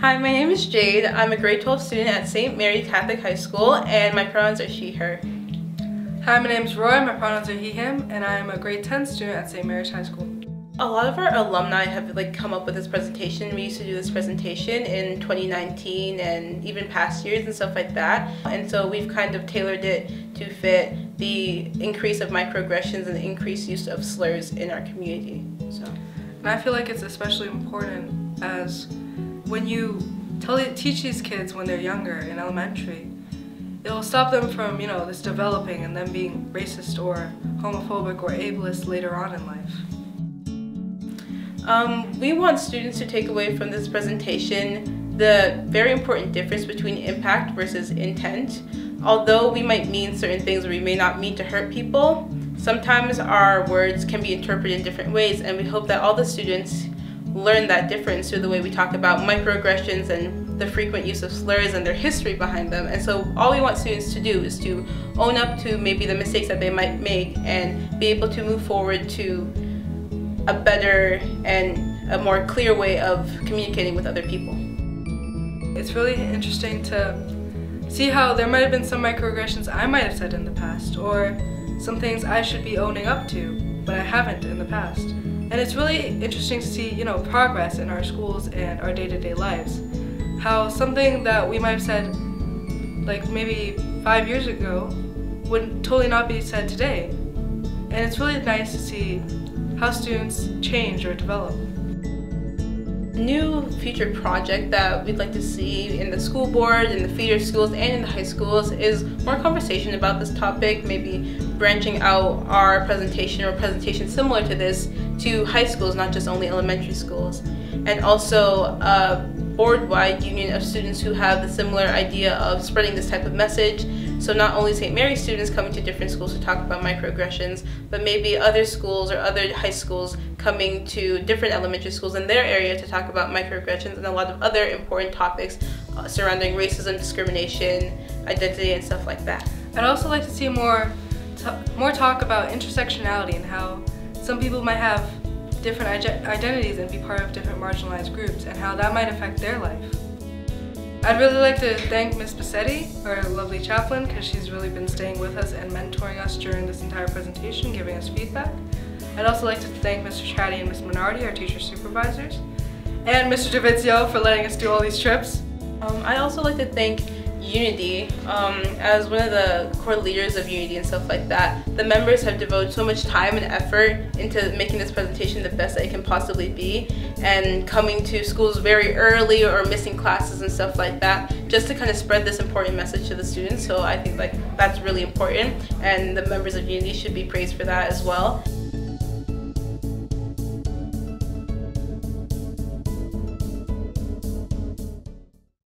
Hi, my name is Jade. I'm a grade 12 student at St. Mary Catholic High School, and my pronouns are she, her. Hi, my name is Roy. My pronouns are he, him, and I'm a grade 10 student at St. Mary's High School. A lot of our alumni have come up with this presentation. We used to do this presentation in 2019 and even past years and stuff like that. And so we've kind of tailored it to fit the increase of microaggressions and the increased use of slurs in our community. And I feel like it's especially important as when you teach these kids when they're younger in elementary, it'll stop them from, this developing and them being racist or homophobic or ableist later on in life. We want students to take away from this presentation the very important difference between impact versus intent. Although we might mean certain things or we may not mean to hurt people, sometimes our words can be interpreted in different ways, and we hope that all the students learn that difference through the way we talk about microaggressions and the frequent use of slurs and their history behind them. And so all we want students to do is to own up to maybe the mistakes that they might make and be able to move forward to a better and a more clear way of communicating with other people. It's really interesting to see how there might have been some microaggressions I might have said in the past, or some things I should be owning up to, but I haven't in the past. And it's really interesting to see, progress in our schools and our day-to-day lives. How something that we might have said, like maybe 5 years ago, would totally not be said today. And it's really nice to see how students change or develop. A new future project that we'd like to see in the school board, in the feeder schools, and in the high schools is more conversation about this topic, maybe branching out our presentation or presentation similar to this to high schools, not just only elementary schools. And also a board-wide union of students who have the similar idea of spreading this type of message. So not only St. Mary's students coming to different schools to talk about microaggressions, but maybe other schools or other high schools coming to different elementary schools in their area to talk about microaggressions and a lot of other important topics surrounding racism, discrimination, identity, and stuff like that. I'd also like to see more talk about intersectionality and how some people might have different identities and be part of different marginalized groups and how that might affect their life. I'd really like to thank Ms. Bassetti, our lovely chaplain, because she's really been staying with us and mentoring us during this entire presentation, giving us feedback. I'd also like to thank Mr. Chatty and Ms. Minardi, our teacher supervisors, and Mr. Davizio for letting us do all these trips. I'd also like to thank Unity. As one of the core leaders of Unity and stuff like that, the members have devoted so much time and effort into making this presentation the best that it can possibly be, and coming to schools very early or missing classes and stuff like that, just to kind of spread this important message to the students. So I think that's really important, and the members of Unity should be praised for that as well.